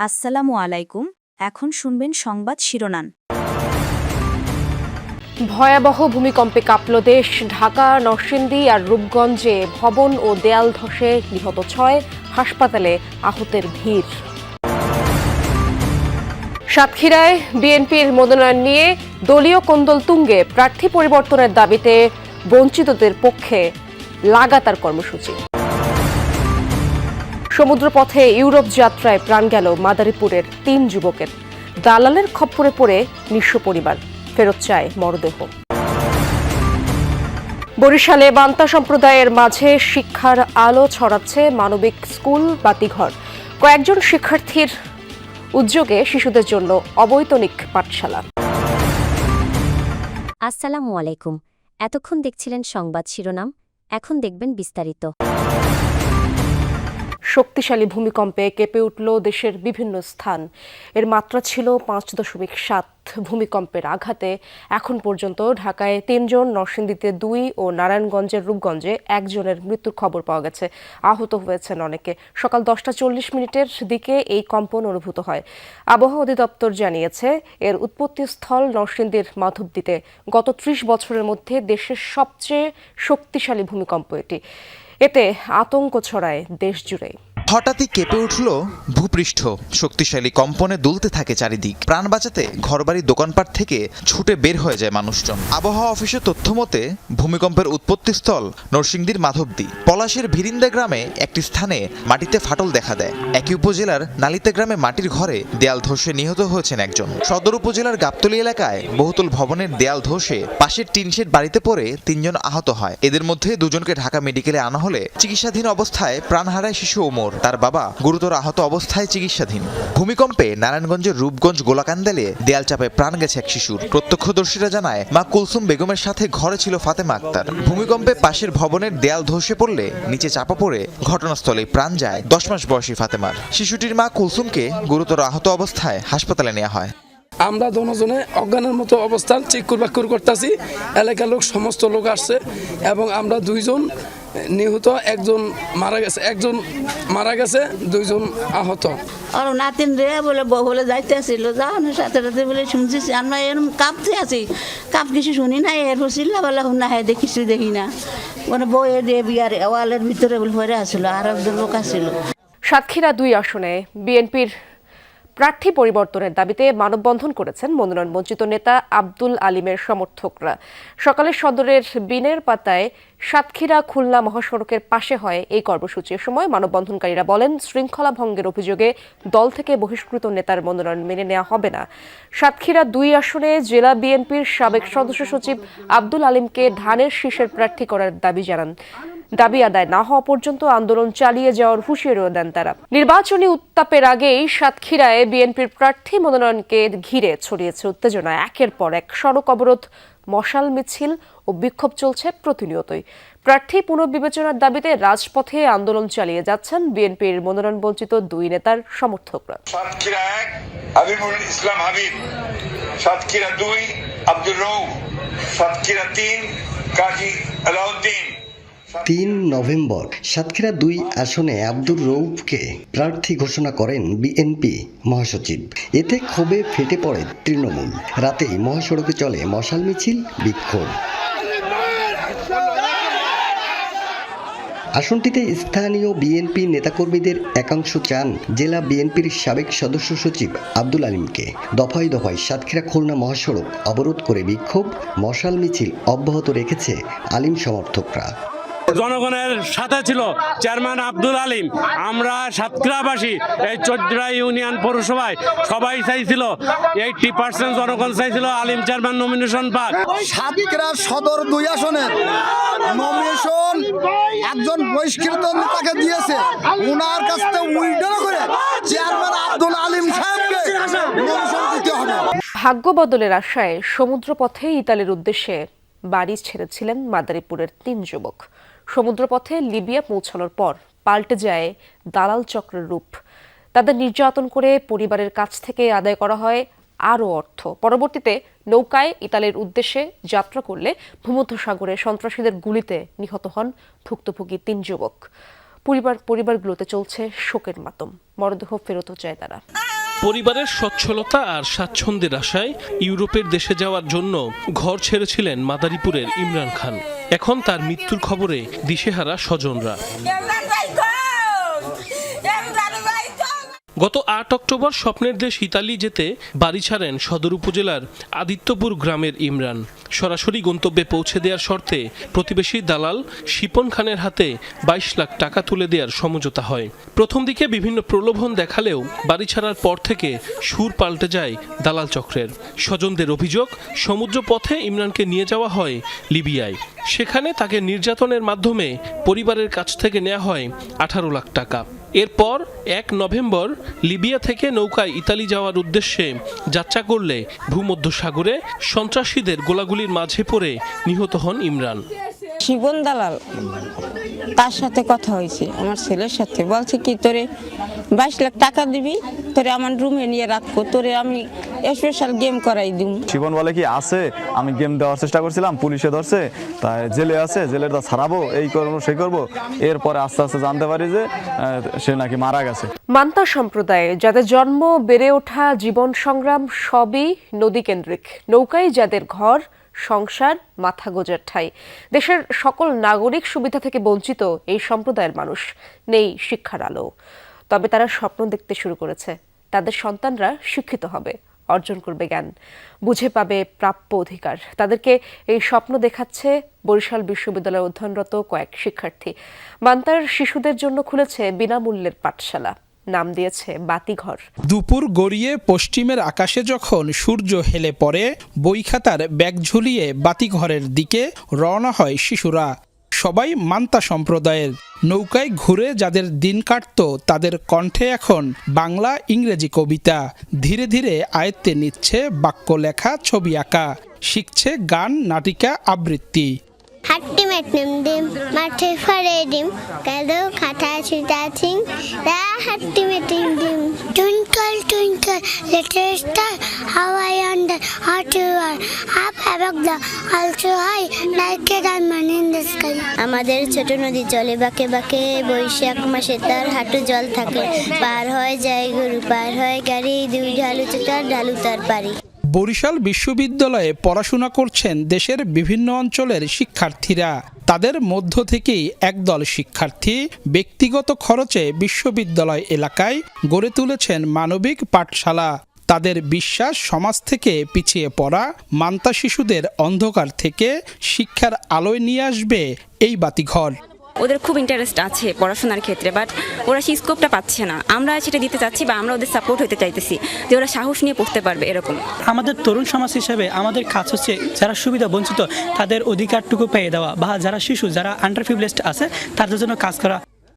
আসসালামু আলাইকুম। এখন শুনবেন সংবাদ শিরোনাম। ভয়াবহ ভূমিকম্পে কাঁপল দেশ। ঢাকা, নরসিংদী আর রূপগঞ্জে ভবন ও দেয়াল ধসে নিহত 6, হাসপাতালে আহতের ভিড়। সাতক্ষীরায় বিএনপির মনোনয়ন নিয়ে দলীয় কোন্দল তুঙ্গে। প্রার্থী পরিবর্তনের দাবিতে বঞ্চিতদের পক্ষে লাগাতার কর্মসূচি। সমুদ্রপথে ইউরোপ যাত্রায় প্রাণ গেল মাদারীপুরের 3 যুবকের। দালালের খপ্পরে পড়ে নিঃস্ব পরিবার, ফেরত চায় মরদেহ। বরিশালে বান্তা সম্প্রদায়ের মাঝে শিক্ষার আলো ছড়াচ্ছে মানবিক স্কুল বাতিঘর। কয়েকজন শিক্ষার্থীর উদ্যোগে শিশুদের জন্য অবৈতনিক পাঠশালা। আসসালামু আলাইকুম। এতক্ষণ দেখছিলেন সংবাদ শিরোনাম, এখন দেখবেন বিস্তারিত। শক্তিশালী ভূমিকম্পে কেঁপে উঠল দেশের বিভিন্ন স্থান। এর মাত্রা ছিল 5.7। ভূমিকম্পের আঘাতে এখন পর্যন্ত ঢাকায় 3 জন, নরসিংদীতে 2 ও নারায়ণগঞ্জের রূপগঞ্জে 1 জনের মৃত্যুর খবর পাওয়া গেছে। আহত হয়েছেন অনেকে। সকাল 10:40 দিকে এই কম্পন অনুভূত হয়। আবহাওয়া অধিদপ্তর জানিয়েছে, এর উৎপত্তিস্থল নরসিংদীর মাধবদীতে। গত 30 বছরের মধ্যে দেশের সবচেয়ে শক্তিশালী ভূমিকম্প এটি। এতে আতঙ্ক ছড়ায় দেশ জুড়ে। হঠাৎই কেঁপে উঠল ভূপৃষ্ঠ। শক্তিশালী কম্পনে দুলতে থাকে চারিদিক। প্রাণ বাঁচাতে ঘরবাড়ি, দোকানপাট থেকে ছুটে বের হয়ে যায় মানুষজন। আবহাওয়া অফিসের তথ্য মতে ভূমিকম্পের উৎপত্তিস্থল নরসিংদীর মাধবদী। পলাশের ভিরিন্দা গ্রামে একটি স্থানে মাটিতে ফাটল দেখা দেয়। একই উপজেলার নালিতে গ্রামে মাটির ঘরে দেয়াল ধসে নিহত হয়েছেন একজন। সদর উপজেলার গাবতলী এলাকায় বহুতল ভবনের দেয়াল ধসে পাশের টিনশেড বাড়িতে পড়ে 3 জন আহত হয়। এদের মধ্যে 2 জনকে ঢাকা মেডিকেলে আনা হলে চিকিৎসাধীন অবস্থায় প্রাণ হারায় শিশু ওমর। তার বাবা গুরুতর আহত অবস্থায় চিকিৎসাধীন। ভূমিকম্পে নারায়ণগঞ্জের রূপগঞ্জ গোলাকান্দালে দেয়াল চাপে প্রাণ গেছে এক শিশুর। প্রত্যক্ষদর্শীরা জানায়, মা কুলসুম বেগমের সাথে ঘরে ছিল ফাতেমা আক্তার। ভূমিকম্পে পাশের ভবনের দেয়াল ধসে পড়লে নিচে চাপা পড়ে ঘটনাস্থলে প্রাণ যায় 10 মাস বয়সী ফাতেমার। শিশুটির মা কুলসুমকে গুরুতর আহত অবস্থায় হাসপাতালে নেওয়া হয়। আমরা দুজনে অজ্ঞানের মতো অবস্থান চিকুর বাকুর করতেছি। এলাকার লোক, সমস্ত লোক আসছে এবং আমরা 2 জন নিহত, 1 জন মারা গেছে, 2 জন আহত। আর নাতিন রে বলে বউ বলে যাইতে আসছিল, যাওয়ানোর সাথে সাথে বলে শুনছি আমরা এরকম কাঁপতে আছি, কাপ কিছু শুনি না। এরপর চিল্লা বলে শুন না, হ্যাঁ কিছু দেখি না। মানে বউ দিয়ে বিয়ার ওয়ালের ভিতরে বলে পরে আসছিল, আর একজন লোক আসছিল। সাতক্ষীরা 2 আসনে বিএনপির প্রার্থী পরিবর্তনের দাবিতে মানববন্ধন করেছেন মনোনয়ন বঞ্চিত নেতা আব্দুল আলিমের সমর্থকরা। সকালে সদরের বিনের পাতায় সাতক্ষীরা খুলনা মহাসড়কের পাশে হয় এই কর্মসূচির সময় মানববন্ধনকারীরা বলেন, শৃঙ্খলা ভঙ্গের অভিযোগে দল থেকে বহিষ্কৃত নেতার মনোনয়ন মেনে নেওয়া হবে না। সাতক্ষীরা 2 আসনে জেলা বিএনপির সাবেক সদস্য সচিব আব্দুল আলিমকে ধানের শীষের প্রার্থী করার দাবি জানান। দাবি আদায় না হওয়া পর্যন্ত আন্দোলন চালিয়ে যাওয়ার হুঁশিয়ারিও দেন তারা। নির্বাচনী উত্তাপের আগেই সাতক্ষীরায় বিএনপির প্রার্থী মনোনয়নকে ঘিরে ছড়িয়েছে উত্তেজনা। একের পর এক সড়ক অবরোধ, মশাল মিছিল ও বিক্ষোভ চলছে প্রতিনিয়তই। প্রার্থী পুনর্বিবেচনার দাবিতে রাজপথে আন্দোলন চালিয়ে যাচ্ছেন বিএনপির মনোনয়ন বঞ্চিত 2 নেতার সমর্থকরা। সাতক্ষীরা 1 হাবিবুল ইসলাম হাবিব, সাতক্ষীরা 2 আব্দুর রউফ, সাতক্ষীরা 3 কাজী আলাউদ্দিন। 3 নভেম্বর সাতক্ষীরা 2 আসনে আব্দুর রউফকে প্রার্থী ঘোষণা করেন বিএনপি মহাসচিব। এতে ক্ষোভে ফেটে পড়ে তৃণমূল। রাতেই মহাসড়কে চলে মশাল মিছিল, বিক্ষোভ। আসনটিতে স্থানীয় বিএনপি নেতাকর্মীদের একাংশ চান জেলা বিএনপির সাবেক সদস্য সচিব আব্দুল আলিমকে। দফায় দফায় সাতক্ষীরা খুলনা মহাসড়ক অবরোধ করে বিক্ষোভ, মশাল মিছিল অব্যাহত রেখেছে আলিম সমর্থকরা। জনগণের সাথে ছিল চেয়ারম্যান আব্দুল আলিম। আমরা সাতক্ষীরাবাসী এই চৌদ্রা ইউনিয়ন পৌরসভায় সবাই চাইছিল, 80% জনগণ চাইছিল আলিম চেয়ারম্যান নমিনেশন পাক। সাতক্ষীরা সদর 2 আসনের নমিনেশন একজন বহিষ্কৃত নেতাকে দিয়েছে, ওনার কাছ থেকে উইথড্র করে চেয়ারম্যান আব্দুল আলিম সাহেবকে নমিনেশন দিতে হবে। ভাগ্য বদলের আশায় সমুদ্রপথে ইতালির উদ্দেশ্যে বাড়ি ছেড়েছিলেন মাদারীপুরের 3 যুবক। সমুদ্রপথে লিবিয়া পৌঁছানোর পর পাল্টে যায় দালাল চক্রের রূপ। তাদের নির্যাতন করে পরিবারের কাছ থেকে আদায় করা হয় আরও অর্থ। পরবর্তীতে নৌকায় ইতালির উদ্দেশ্যে যাত্রা করলে ভূমধ্যসাগরে সন্ত্রাসীদের গুলিতে নিহত হন ভুক্তভোগী 3 যুবক। পরিবারগুলোতে চলছে শোকের মাতম। মরদেহ ফেরতও চায় তারা। পরিবারের সচ্ছলতা আর স্বাচ্ছন্দ্যের আশায় ইউরোপের দেশে যাওয়ার জন্য ঘর ছেড়েছিলেন মাদারীপুরের ইমরান খান। এখন তার মৃত্যুর খবরে দিশেহারা স্বজনরা। গত ৮ অক্টোবর স্বপ্নের দেশ ইতালি যেতে বাড়ি ছাড়েন সদর উপজেলার আদিত্যপুর গ্রামের ইমরান। সরাসরি গন্তব্যে পৌঁছে দেওয়ার শর্তে প্রতিবেশী দালাল শিপন খানের হাতে ২২ লাখ টাকা তুলে দেওয়ার সমঝোতা হয়। প্রথম দিকে বিভিন্ন প্রলোভন দেখালেও বাড়ি ছাড়ার পর থেকে সুর পাল্টে যায় দালাল চক্রের। স্বজনদের অভিযোগ, সমুদ্র পথে ইমরানকে নিয়ে যাওয়া হয় লিবিয়ায়। সেখানে তাকে নির্যাতনের মাধ্যমে পরিবারের কাছ থেকে নেওয়া হয় ১৮ লাখ টাকা। এরপর ১ নভেম্বর লিবিয়া থেকে নৌকায় ইতালি যাওয়ার উদ্দেশ্যে যাত্রা করলে ভূমধ্যসাগরে সন্ত্রাসীদের গোলাগুলির মাঝে পড়ে নিহত হন ইমরান। শিবন দালাল, তার সাথে কথা হয়েছে আমার ছেলের সাথে, বলছে কি তোরে ২২ লাখ টাকা দিবি, তোরে আমার রুমে নিয়ে রাখবো, তোরে আমি স্পেশাল গেম করাই দিব। শিবন বলে কি আছে, আমি গেম দেওয়ার চেষ্টা করছিলাম, পুলিশে ধরছে, তাই জেলে আছে, জেলের তা ছাড়াবো, এই করবো সেই করবো। এরপরে আস্তে আস্তে জানতে পারি যে সে নাকি মারা গেছে। মান্তা সম্প্রদায়ে যাদের জন্ম, বেড়ে ওঠা, জীবন সংগ্রাম সবই নদী কেন্দ্রিক। নৌকায় যাদের ঘর, সংসার, মাথা গোজার ঠাই। দেশের সকল নাগরিক সুবিধা থেকে বঞ্চিত এই সম্প্রদায়ের মানুষ, নেই শিক্ষার আলো। তবে তারা স্বপ্ন দেখতে শুরু করেছে, তাদের সন্তানরা শিক্ষিত হবে, অর্জন করবে জ্ঞান, বুঝে পাবে প্রাপ্য অধিকার। তাদেরকে এই স্বপ্ন দেখাচ্ছে বরিশাল বিশ্ববিদ্যালয়ে অধ্যয়নরত কয়েক শিক্ষার্থী। মান্তার শিশুদের জন্য খুলেছে বিনামূল্যের পাঠশালা, নাম দিয়েছে বাতিঘর। দুপুর গড়িয়ে পশ্চিমের আকাশে যখন সূর্য হেলে পড়ে, বই খাতার ব্যাগ ঝুলিয়ে বাতিঘরের দিকে রওনা হয় শিশুরা। সবাই মান্তা সম্প্রদায়ের। নৌকায় ঘুরে যাদের দিন কাটতো, তাদের কণ্ঠে এখন বাংলা ইংরেজি কবিতা। ধীরে ধীরে আয়ত্তে নিচ্ছে বাক্য লেখা, ছবি আঁকা, শিখছে গান, নাটিকা, আবৃত্তি। হাট্টি মেটনিম ডিম মাঠে ফরে ডিম কালো খাতা ছুটা চিং রা হাট্টি মেটিং ডিম twinkle twinkle little star how I wonder how to are up above the also high like a diamond in the sky. আমাদের ছোট নদী চলে বাঁকে বাঁকে, বৈশাখ মাসে তার হাঁটু জল থাকে, পার হয়ে যায় গরু, পার হয় গাড়ি, দুই ঢালু চোটার ঢালু তার পারি। বরিশাল বিশ্ববিদ্যালয়ে পড়াশোনা করছেন দেশের বিভিন্ন অঞ্চলের শিক্ষার্থীরা। তাদের মধ্য থেকেই একদল শিক্ষার্থী ব্যক্তিগত খরচে বিশ্ববিদ্যালয় এলাকায় গড়ে তুলেছেন মানবিক পাঠশালা। তাদের বিশ্বাস, সমাজ থেকে পিছিয়ে পড়া মান্তা শিশুদের অন্ধকার থেকে শিক্ষার আলোয় নিয়ে আসবে এই বাতিঘর। ওদের খুব ইন্টারেস্ট আছে পড়াশোনার ক্ষেত্রে, বাট ওরা সেই স্কোপটা পাচ্ছে না। আমরা সেটা দিতে চাচ্ছি বা আমরা ওদের সাপোর্ট হতে চাইতেছি যে ওরা সাহস নিয়ে পড়তে পারবে এরকম। আমাদের তরুণ সমাজ হিসেবে আমাদের কাজ হচ্ছে যারা সুবিধা বঞ্চিত তাদের অধিকারটুকু পেয়ে দেওয়া, বা যারা শিশু, যারা আন্ডার প্রিভিলেজড আছে তাদের জন্য কাজ করা।